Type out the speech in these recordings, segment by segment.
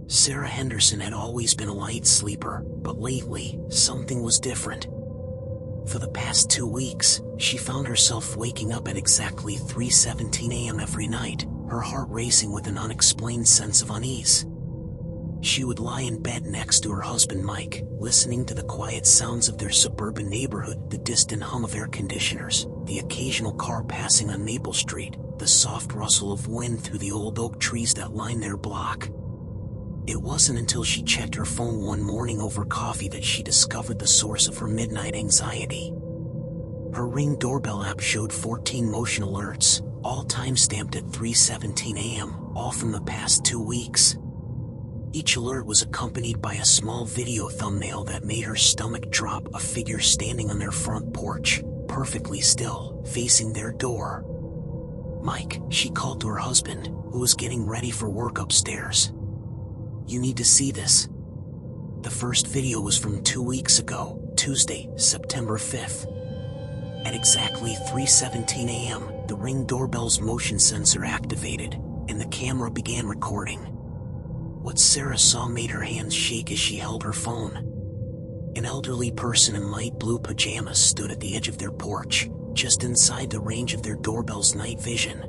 Sarah Henderson had always been a light sleeper, but lately, something was different. For the past 2 weeks, she found herself waking up at exactly 3:17 a.m. every night, her heart racing with an unexplained sense of unease. She would lie in bed next to her husband Mike, listening to the quiet sounds of their suburban neighborhood, the distant hum of air conditioners, the occasional car passing on Maple Street, the soft rustle of wind through the old oak trees that line their block. It wasn't until she checked her phone one morning over coffee that she discovered the source of her midnight anxiety. Her Ring doorbell app showed 14 motion alerts, all time-stamped at 3:17 a.m., all from the past 2 weeks. Each alert was accompanied by a small video thumbnail that made her stomach drop, a figure standing on their front porch, perfectly still, facing their door. Mike, she called to her husband, who was getting ready for work upstairs. "You need to see this." The first video was from 2 weeks ago, Tuesday, September 5th. At exactly 3:17 a.m., the Ring doorbell's motion sensor activated, and the camera began recording. What Sarah saw made her hands shake as she held her phone. An elderly person in light blue pajamas stood at the edge of their porch, just inside the range of their doorbell's night vision.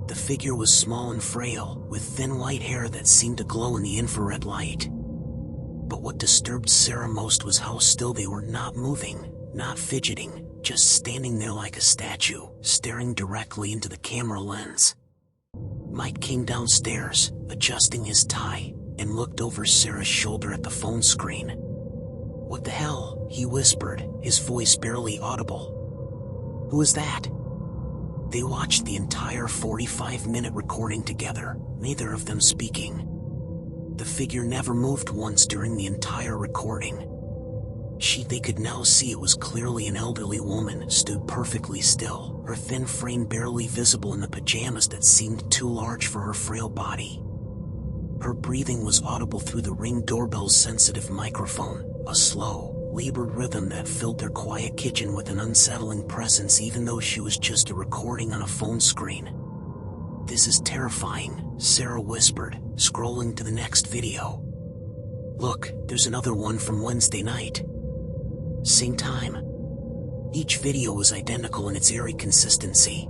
The figure was small and frail, with thin white hair that seemed to glow in the infrared light. But what disturbed Sarah most was how still they were, not moving, not fidgeting, just standing there like a statue, staring directly into the camera lens. Mike came downstairs, adjusting his tie, and looked over Sarah's shoulder at the phone screen. "What the hell?" he whispered, his voice barely audible. "Who is that?" They watched the entire 45-minute recording together, neither of them speaking. The figure never moved once during the entire recording. They could now see it was clearly an elderly woman, stood perfectly still, her thin frame barely visible in the pajamas that seemed too large for her frail body. Her breathing was audible through the Ring doorbell's sensitive microphone, a slow, labored rhythm that filled their quiet kitchen with an unsettling presence, even though she was just a recording on a phone screen. "This is terrifying," Sarah whispered, scrolling to the next video. "Look, there's another one from Wednesday night. Same time." Each video was identical in its eerie consistency.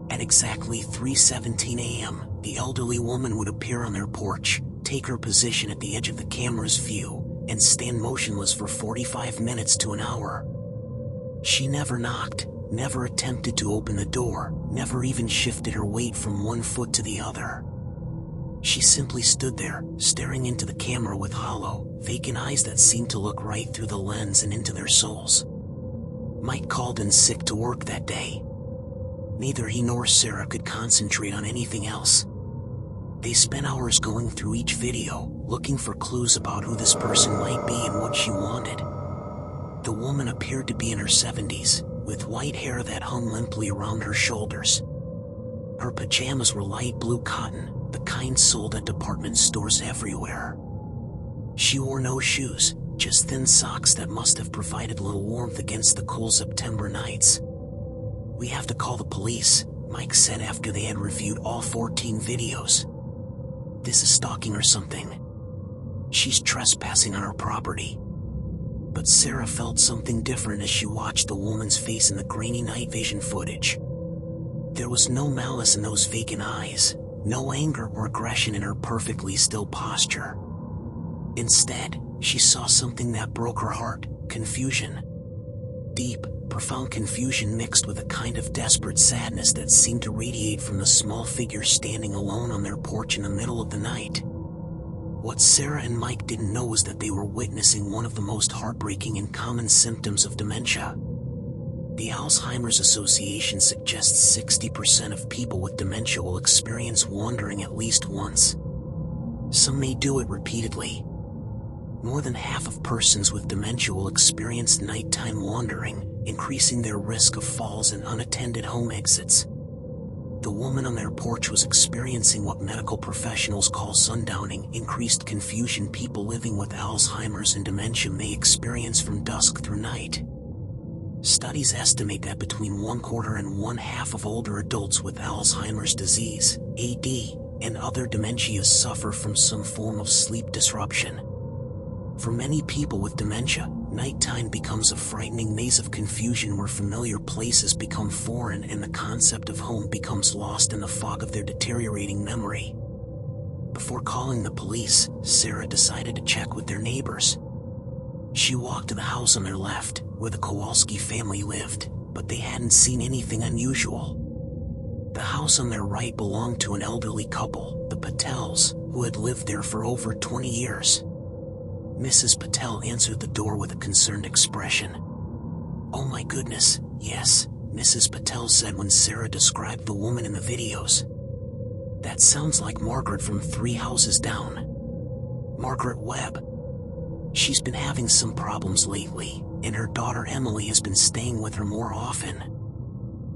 At exactly 3:17 a.m., the elderly woman would appear on their porch, take her position at the edge of the camera's view, and stand motionless for 45 minutes to an hour. She never knocked, never attempted to open the door, never even shifted her weight from one foot to the other. She simply stood there, staring into the camera with hollow, vacant eyes that seemed to look right through the lens and into their souls. Mike called in sick to work that day. Neither he nor Sarah could concentrate on anything else. They spent hours going through each video, looking for clues about who this person might be and what she wanted. The woman appeared to be in her 70s, with white hair that hung limply around her shoulders. Her pajamas were light blue cotton, the kind sold at department stores everywhere. She wore no shoes, just thin socks that must have provided little warmth against the cool September nights. "We have to call the police," Mike said after they had reviewed all 14 videos. "This is stalking or something. She's trespassing on our property." But Sarah felt something different as she watched the woman's face in the grainy night vision footage. There was no malice in those vacant eyes, no anger or aggression in her perfectly still posture. Instead, she saw something that broke her heart: confusion. Deep, profound confusion mixed with a kind of desperate sadness that seemed to radiate from the small figure standing alone on their porch in the middle of the night. What Sarah and Mike didn't know was that they were witnessing one of the most heartbreaking and common symptoms of dementia. The Alzheimer's Association suggests 60% of people with dementia will experience wandering at least once. Some may do it repeatedly. More than half of persons with dementia will experience nighttime wandering, increasing their risk of falls and unattended home exits. The woman on their porch was experiencing what medical professionals call sundowning, increased confusion people living with Alzheimer's and dementia may experience from dusk through night. Studies estimate that between 1/4 and 1/2 of older adults with Alzheimer's disease, AD, and other dementias suffer from some form of sleep disruption. For many people with dementia, nighttime becomes a frightening maze of confusion where familiar places become foreign and the concept of home becomes lost in the fog of their deteriorating memory. Before calling the police, Sarah decided to check with their neighbors. She walked to the house on their left, where the Kowalski family lived, but they hadn't seen anything unusual. The house on their right belonged to an elderly couple, the Patels, who had lived there for over 20 years. Mrs. Patel answered the door with a concerned expression. "Oh my goodness, yes," Mrs. Patel said when Sarah described the woman in the videos. "That sounds like Margaret from 3 houses down. Margaret Webb. She's been having some problems lately, and her daughter Emily has been staying with her more often."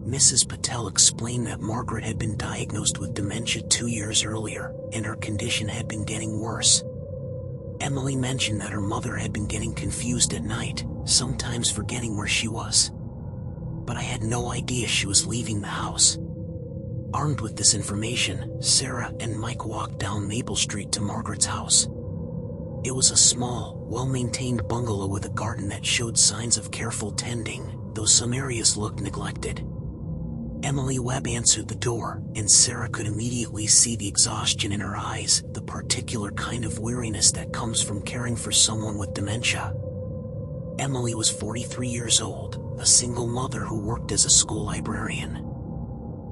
Mrs. Patel explained that Margaret had been diagnosed with dementia 2 years earlier, and her condition had been getting worse. Emily mentioned that her mother had been getting confused at night, sometimes forgetting where she was. "But I had no idea she was leaving the house." Armed with this information, Sarah and Mike walked down Maple Street to Margaret's house. It was a small, well-maintained bungalow with a garden that showed signs of careful tending, though some areas looked neglected. Emily Webb answered the door, and Sarah could immediately see the exhaustion in her eyes, the particular kind of weariness that comes from caring for someone with dementia. Emily was 43 years old, a single mother who worked as a school librarian.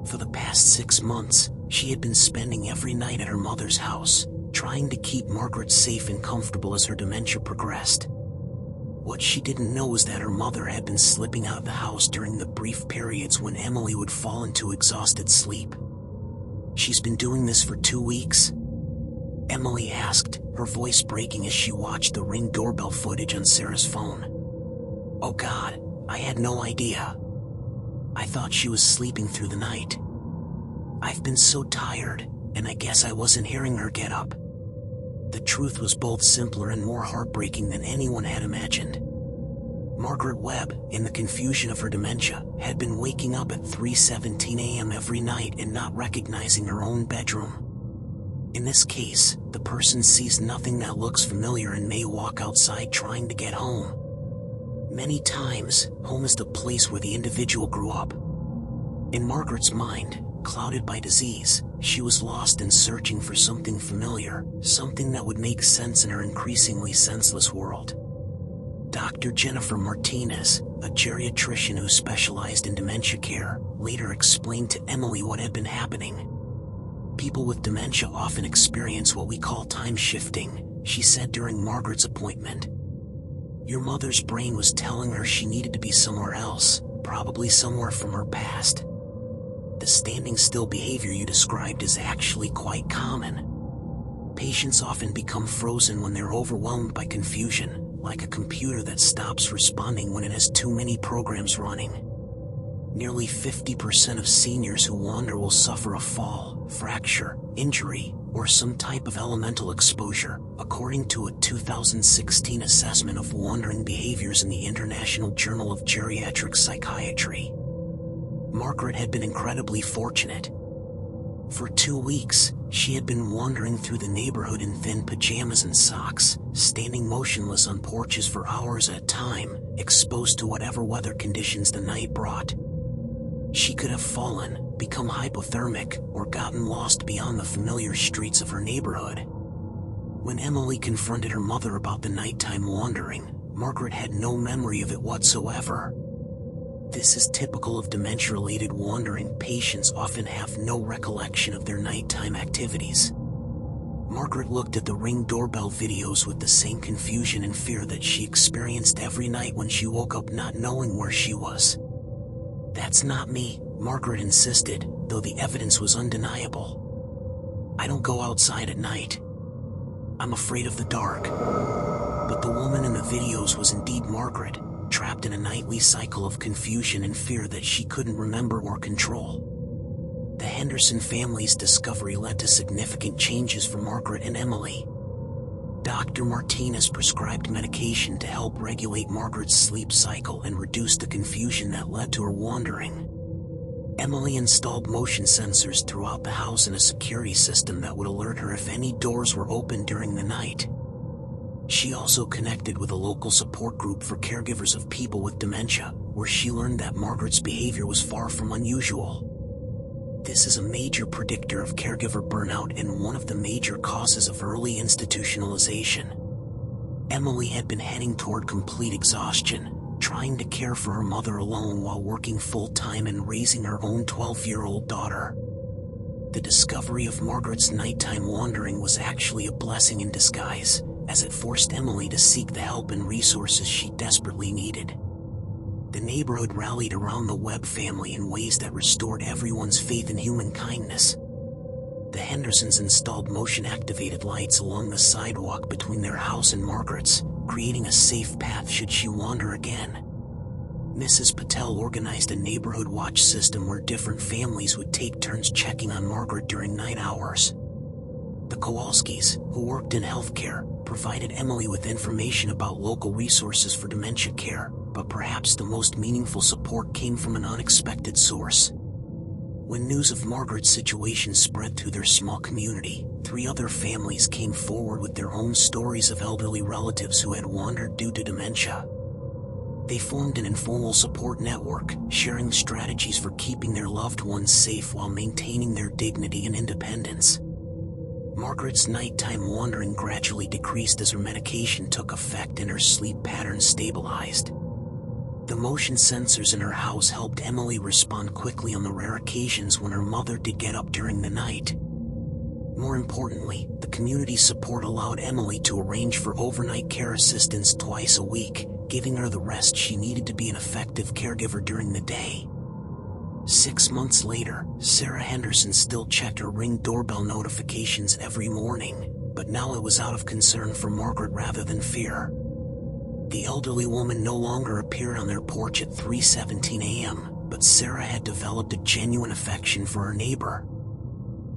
For the past 6 months, she had been spending every night at her mother's house, trying to keep Margaret safe and comfortable as her dementia progressed. What she didn't know was that her mother had been slipping out of the house during the brief periods when Emily would fall into exhausted sleep. "She's been doing this for 2 weeks?" Emily asked, her voice breaking as she watched the Ring doorbell footage on Sarah's phone. "Oh God, I had no idea. I thought she was sleeping through the night. I've been so tired, and I guess I wasn't hearing her get up." The truth was both simpler and more heartbreaking than anyone had imagined. Margaret Webb, in the confusion of her dementia, had been waking up at 3:17 a.m. every night and not recognizing her own bedroom. In this case, the person sees nothing that looks familiar and may walk outside trying to get home. Many times, home is the place where the individual grew up. In Margaret's mind, clouded by disease, she was lost and searching for something familiar, something that would make sense in her increasingly senseless world. Dr. Jennifer Martinez, a geriatrician who specialized in dementia care, later explained to Emily what had been happening. "People with dementia often experience what we call time shifting," she said during Margaret's appointment. "Your mother's brain was telling her she needed to be somewhere else, probably somewhere from her past. The standing still behavior you described is actually quite common. Patients often become frozen when they're overwhelmed by confusion, like a computer that stops responding when it has too many programs running. Nearly 50% of seniors who wander will suffer a fall, fracture, injury, or some type of elemental exposure, according to a 2016 assessment of wandering behaviors in the International Journal of Geriatric Psychiatry." Margaret had been incredibly fortunate. For 2 weeks, she had been wandering through the neighborhood in thin pajamas and socks, standing motionless on porches for hours at a time, exposed to whatever weather conditions the night brought. She could have fallen, become hypothermic, or gotten lost beyond the familiar streets of her neighborhood. When Emily confronted her mother about the nighttime wandering, Margaret had no memory of it whatsoever. This is typical of dementia-related wandering. Patients often have no recollection of their nighttime activities. Margaret looked at the Ring doorbell videos with the same confusion and fear that she experienced every night when she woke up not knowing where she was. "That's not me," Margaret insisted, though the evidence was undeniable. "I don't go outside at night. I'm afraid of the dark." But the woman in the videos was indeed Margaret, trapped in a nightly cycle of confusion and fear that she couldn't remember or control. The Henderson family's discovery led to significant changes for Margaret and Emily. Dr. Martinez prescribed medication to help regulate Margaret's sleep cycle and reduce the confusion that led to her wandering. Emily installed motion sensors throughout the house and a security system that would alert her if any doors were open during the night. She also connected with a local support group for caregivers of people with dementia, where she learned that Margaret's behavior was far from unusual. This is a major predictor of caregiver burnout and one of the major causes of early institutionalization. Emily had been heading toward complete exhaustion, trying to care for her mother alone while working full-time and raising her own 12-year-old daughter. The discovery of Margaret's nighttime wandering was actually a blessing in disguise, as it forced Emily to seek the help and resources she desperately needed. The neighborhood rallied around the Webb family in ways that restored everyone's faith in human kindness. The Hendersons installed motion-activated lights along the sidewalk between their house and Margaret's, creating a safe path should she wander again. Mrs. Patel organized a neighborhood watch system where different families would take turns checking on Margaret during night hours. The Kowalskis, who worked in healthcare, provided Emily with information about local resources for dementia care, but perhaps the most meaningful support came from an unexpected source. When news of Margaret's situation spread through their small community, 3 other families came forward with their own stories of elderly relatives who had wandered due to dementia. They formed an informal support network, sharing strategies for keeping their loved ones safe while maintaining their dignity and independence. Margaret's nighttime wandering gradually decreased as her medication took effect and her sleep patterns stabilized. The motion sensors in her house helped Emily respond quickly on the rare occasions when her mother did get up during the night. More importantly, the community support allowed Emily to arrange for overnight care assistance twice a week, giving her the rest she needed to be an effective caregiver during the day. 6 months later, Sarah Henderson still checked her Ring doorbell notifications every morning, but now it was out of concern for Margaret rather than fear. The elderly woman no longer appeared on their porch at 3:17 a.m., but Sarah had developed a genuine affection for her neighbor.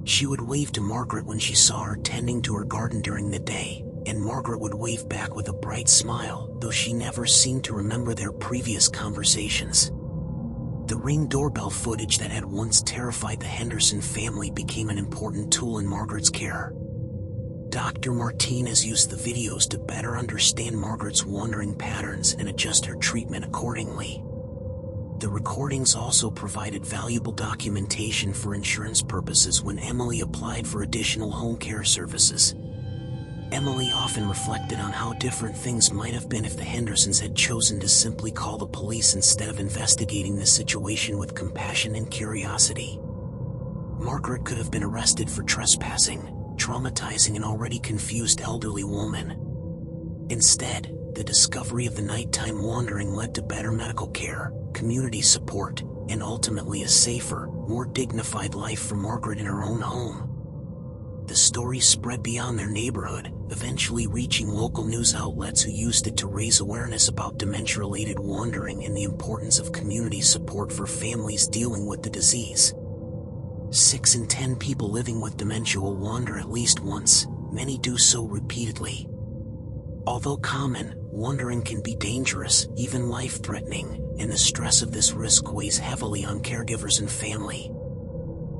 She would wave to Margaret when she saw her tending to her garden during the day, and Margaret would wave back with a bright smile, though she never seemed to remember their previous conversations. The Ring doorbell footage that had once terrified the Henderson family became an important tool in Margaret's care. Dr. Martinez used the videos to better understand Margaret's wandering patterns and adjust her treatment accordingly. The recordings also provided valuable documentation for insurance purposes when Emily applied for additional home care services. Emily often reflected on how different things might have been if the Hendersons had chosen to simply call the police instead of investigating the situation with compassion and curiosity. Margaret could have been arrested for trespassing, traumatizing an already confused elderly woman. Instead, the discovery of the nighttime wandering led to better medical care, community support, and ultimately a safer, more dignified life for Margaret in her own home. The story spread beyond their neighborhood, eventually reaching local news outlets who used it to raise awareness about dementia-related wandering and the importance of community support for families dealing with the disease. 6 in 10 people living with dementia will wander at least once, many do so repeatedly. Although common, wandering can be dangerous, even life-threatening, and the stress of this risk weighs heavily on caregivers and family.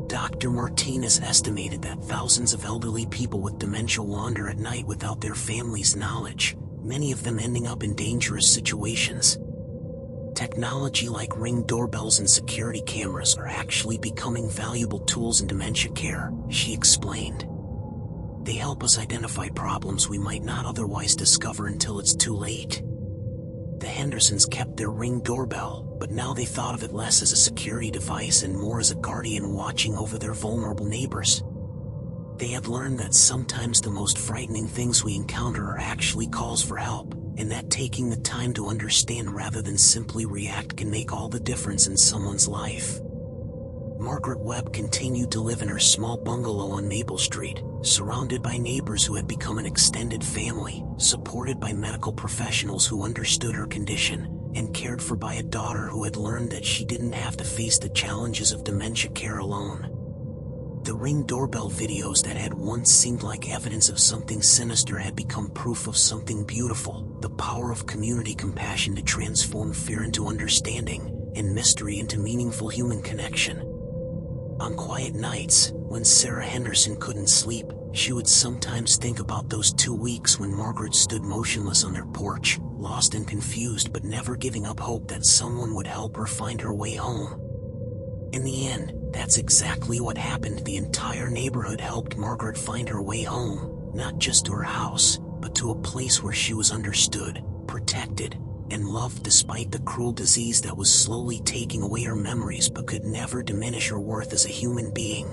Dr. Martinez estimated that thousands of elderly people with dementia wander at night without their family's knowledge, many of them ending up in dangerous situations. Technology like Ring doorbells and security cameras are actually becoming valuable tools in dementia care, she explained. They help us identify problems we might not otherwise discover until it's too late. The Hendersons kept their Ring doorbell, but now they thought of it less as a security device and more as a guardian watching over their vulnerable neighbors. They had learned that sometimes the most frightening things we encounter are actually calls for help, and that taking the time to understand rather than simply react can make all the difference in someone's life. Margaret Webb continued to live in her small bungalow on Maple Street, surrounded by neighbors who had become an extended family, supported by medical professionals who understood her condition, and cared for by a daughter who had learned that she didn't have to face the challenges of dementia care alone. The Ring doorbell videos that had once seemed like evidence of something sinister had become proof of something beautiful, the power of community compassion to transform fear into understanding, and mystery into meaningful human connection. On quiet nights, when Sarah Henderson couldn't sleep, she would sometimes think about those 2 weeks when Margaret stood motionless on their porch, lost and confused but never giving up hope that someone would help her find her way home. In the end, that's exactly what happened. The entire neighborhood helped Margaret find her way home, not just to her house, but to a place where she was understood, protected, and loved despite the cruel disease that was slowly taking away her memories but could never diminish her worth as a human being.